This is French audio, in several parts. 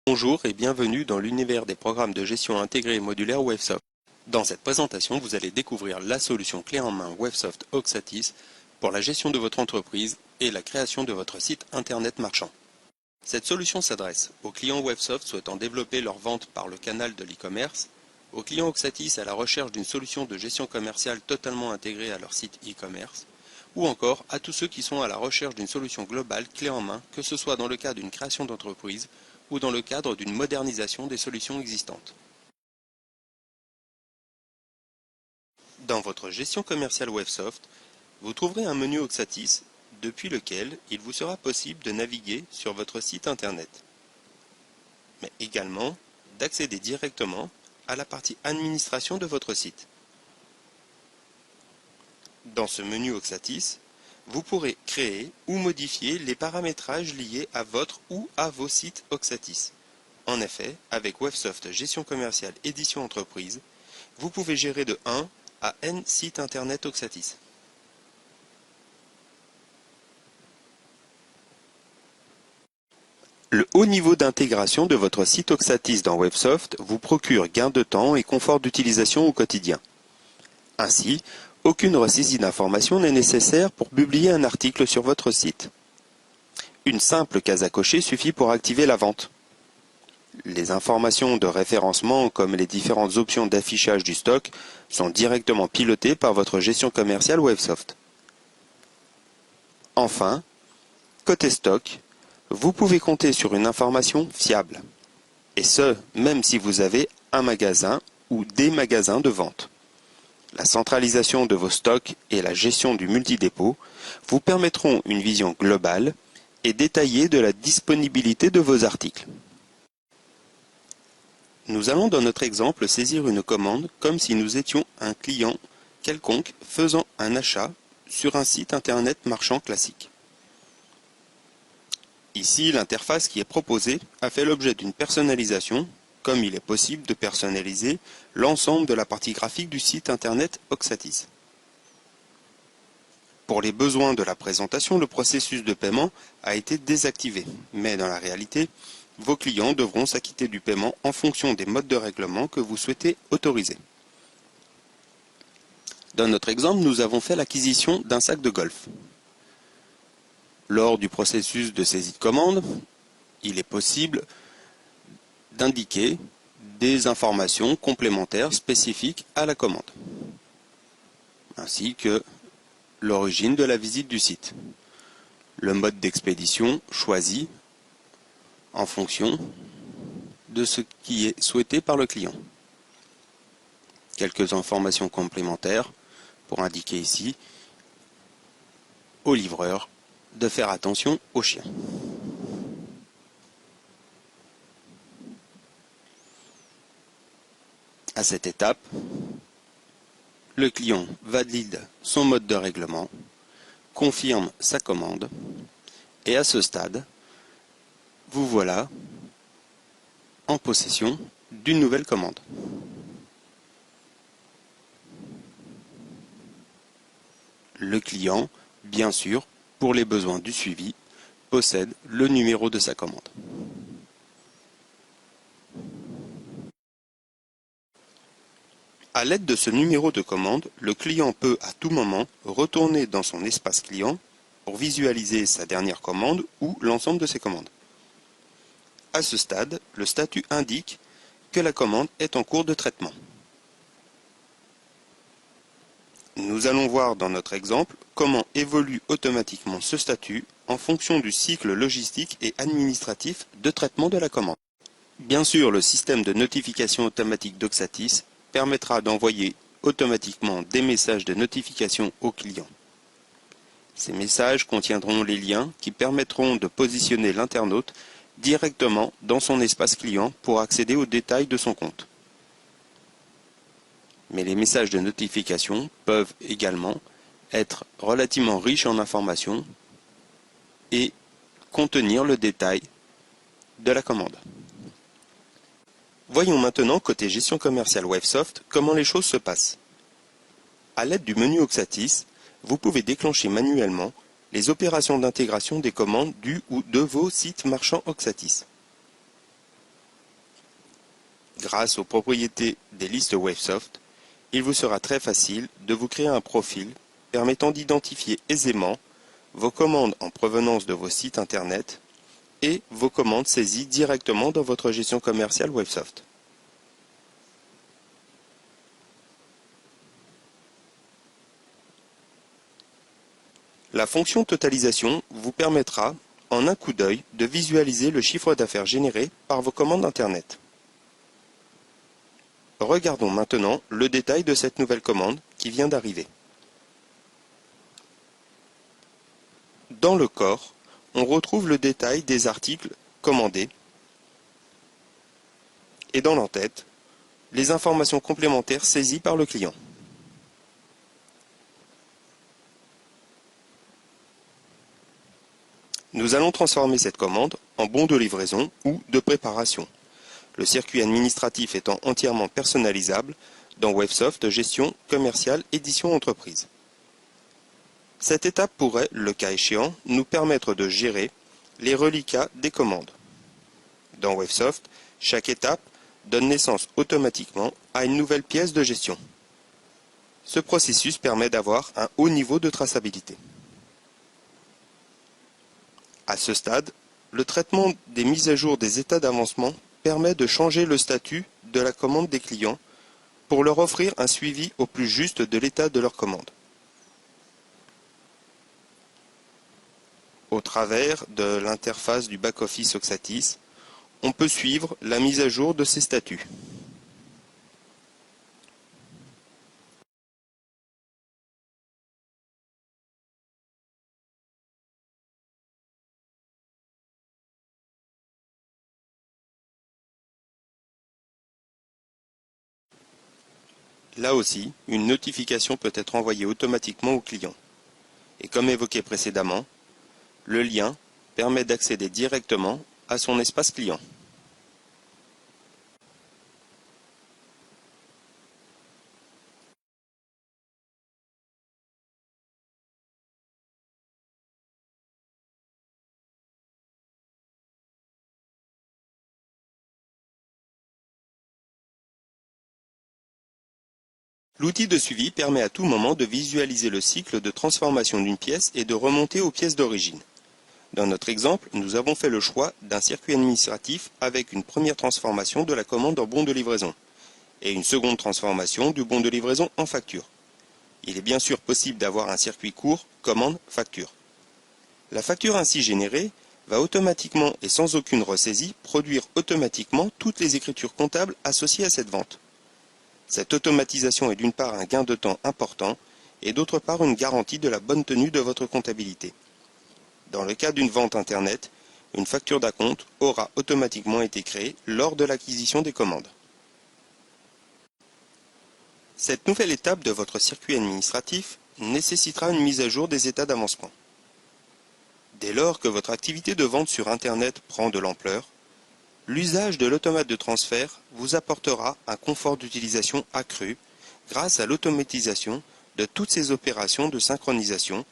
Bonjour et bienvenue dans l'univers des programmes de gestion intégrés et modulaires Wavesoft. Dans cette présentation, vous allez découvrir la solution clé en main Wavesoft Oxatis pour la gestion de votre entreprise et la création de votre site internet marchand. Cette solution s'adresse aux clients Wavesoft souhaitant développer leur vente par le canal de l'e-commerce, aux clients Oxatis à la recherche d'une solution de gestion commerciale totalement intégrée à leur site e-commerce, ou encore à tous ceux qui sont à la recherche d'une solution globale clé en main, que ce soit dans le cadre d'une création d'entreprise ou dans le cadre d'une modernisation des solutions existantes. Dans votre gestion commerciale Wavesoft, vous trouverez un menu Oxatis depuis lequel il vous sera possible de naviguer sur votre site internet, mais également d'accéder directement à la partie administration de votre site. Dans ce menu Oxatis, vous pourrez créer ou modifier les paramétrages liés à votre ou à vos sites Oxatis. En effet, avec Wavesoft Gestion commerciale édition entreprise, vous pouvez gérer de 1 à N sites internet Oxatis. Le haut niveau d'intégration de votre site Oxatis dans Wavesoft vous procure gain de temps et confort d'utilisation au quotidien. Ainsi, aucune ressaisie d'informations n'est nécessaire pour publier un article sur votre site. Une simple case à cocher suffit pour activer la vente. Les informations de référencement comme les différentes options d'affichage du stock sont directement pilotées par votre gestion commerciale Wavesoft. Enfin, côté stock, vous pouvez compter sur une information fiable. Et ce, même si vous avez un magasin ou des magasins de vente. La centralisation de vos stocks et la gestion du multidépôt vous permettront une vision globale et détaillée de la disponibilité de vos articles. Nous allons dans notre exemple saisir une commande comme si nous étions un client quelconque faisant un achat sur un site internet marchand classique. Ici, l'interface qui est proposée a fait l'objet d'une personnalisation, comme il est possible de personnaliser l'ensemble de la partie graphique du site internet Oxatis. Pour les besoins de la présentation, le processus de paiement a été désactivé, mais dans la réalité, vos clients devront s'acquitter du paiement en fonction des modes de règlement que vous souhaitez autoriser. Dans notre exemple, nous avons fait l'acquisition d'un sac de golf. Lors du processus de saisie de commande, il est possible d'indiquer des informations complémentaires spécifiques à la commande, ainsi que l'origine de la visite du site, le mode d'expédition choisi en fonction de ce qui est souhaité par le client. Quelques informations complémentaires pour indiquer ici au livreur de faire attention aux chiens. À cette étape, le client valide son mode de règlement, confirme sa commande, et à ce stade, vous voilà en possession d'une nouvelle commande. Le client, bien sûr, pour les besoins du suivi, possède le numéro de sa commande. À l'aide de ce numéro de commande, le client peut à tout moment retourner dans son espace client pour visualiser sa dernière commande ou l'ensemble de ses commandes. À ce stade, le statut indique que la commande est en cours de traitement. Nous allons voir dans notre exemple comment évolue automatiquement ce statut en fonction du cycle logistique et administratif de traitement de la commande. Bien sûr, le système de notification automatique d'Oxatis permettra d'envoyer automatiquement des messages de notification aux clients. Ces messages contiendront les liens qui permettront de positionner l'internaute directement dans son espace client pour accéder aux détails de son compte. Mais les messages de notification peuvent également être relativement riches en informations et contenir le détail de la commande. Voyons maintenant côté gestion commerciale Wavesoft comment les choses se passent. À l'aide du menu Oxatis, vous pouvez déclencher manuellement les opérations d'intégration des commandes du ou de vos sites marchands Oxatis. Grâce aux propriétés des listes Wavesoft, il vous sera très facile de vous créer un profil permettant d'identifier aisément vos commandes en provenance de vos sites internet et vos commandes saisies directement dans votre gestion commerciale Wavesoft. La fonction totalisation vous permettra, en un coup d'œil, de visualiser le chiffre d'affaires généré par vos commandes internet. Regardons maintenant le détail de cette nouvelle commande qui vient d'arriver. Dans le corps, on retrouve le détail des articles commandés et dans l'entête, les informations complémentaires saisies par le client. Nous allons transformer cette commande en bon de livraison ou de préparation, le circuit administratif étant entièrement personnalisable dans Wavesoft Gestion commerciale édition entreprise. Cette étape pourrait, le cas échéant, nous permettre de gérer les reliquats des commandes. Dans Wavesoft, chaque étape donne naissance automatiquement à une nouvelle pièce de gestion. Ce processus permet d'avoir un haut niveau de traçabilité. À ce stade, le traitement des mises à jour des états d'avancement permet de changer le statut de la commande des clients pour leur offrir un suivi au plus juste de l'état de leur commande. Au travers de l'interface du back-office Oxatis, on peut suivre la mise à jour de ces statuts. Là aussi, une notification peut être envoyée automatiquement au client. Et comme évoqué précédemment, le lien permet d'accéder directement à son espace client. L'outil de suivi permet à tout moment de visualiser le cycle de transformation d'une pièce et de remonter aux pièces d'origine. Dans notre exemple, nous avons fait le choix d'un circuit administratif avec une première transformation de la commande en bon de livraison et une seconde transformation du bon de livraison en facture. Il est bien sûr possible d'avoir un circuit court commande-facture. La facture ainsi générée va automatiquement et sans aucune ressaisie produire automatiquement toutes les écritures comptables associées à cette vente. Cette automatisation est d'une part un gain de temps important et d'autre part une garantie de la bonne tenue de votre comptabilité. Dans le cas d'une vente Internet, une facture d'acompte aura automatiquement été créée lors de l'acquisition des commandes. Cette nouvelle étape de votre circuit administratif nécessitera une mise à jour des états d'avancement. Dès lors que votre activité de vente sur Internet prend de l'ampleur, l'usage de l'automate de transfert vous apportera un confort d'utilisation accru grâce à l'automatisation de toutes ces opérations de synchronisation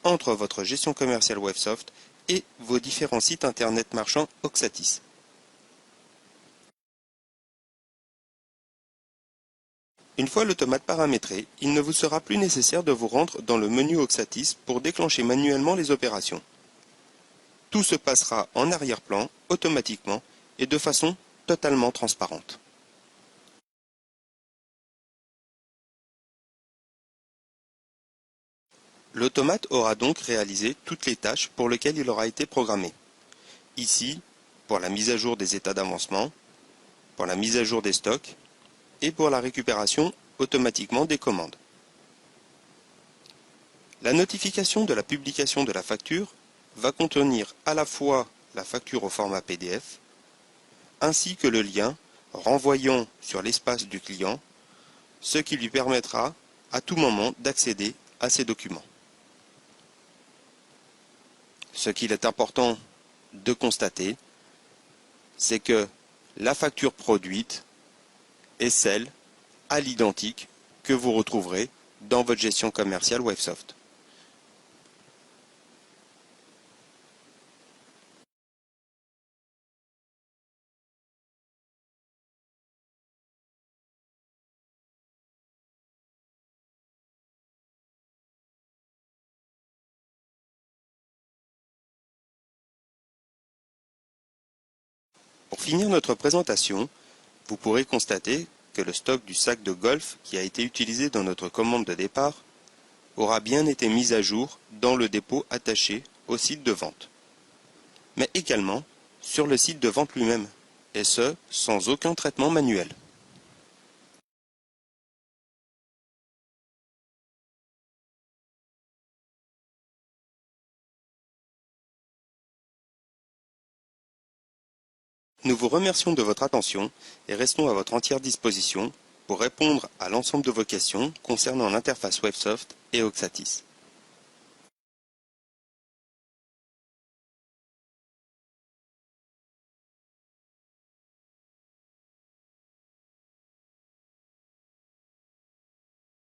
entre votre gestion commerciale Wavesoft et vos différents sites Internet marchands Oxatis. Une fois l'automate paramétré, il ne vous sera plus nécessaire de vous rendre dans le menu Oxatis pour déclencher manuellement les opérations. Tout se passera en arrière-plan, automatiquement et de façon totalement transparente. L'automate aura donc réalisé toutes les tâches pour lesquelles il aura été programmé. Ici, pour la mise à jour des états d'avancement, pour la mise à jour des stocks et pour la récupération automatiquement des commandes. La notification de la publication de la facture va contenir à la fois la facture au format PDF ainsi que le lien renvoyant sur l'espace du client, ce qui lui permettra à tout moment d'accéder à ces documents. Ce qu'il est important de constater, c'est que la facture produite est celle à l'identique que vous retrouverez dans votre gestion commerciale Wavesoft. Pour finir notre présentation, vous pourrez constater que le stock du sac de golf qui a été utilisé dans notre commande de départ aura bien été mis à jour dans le dépôt attaché au site de vente, mais également sur le site de vente lui-même, et ce, sans aucun traitement manuel. Nous vous remercions de votre attention et restons à votre entière disposition pour répondre à l'ensemble de vos questions concernant l'interface WebSoft et Oxatis.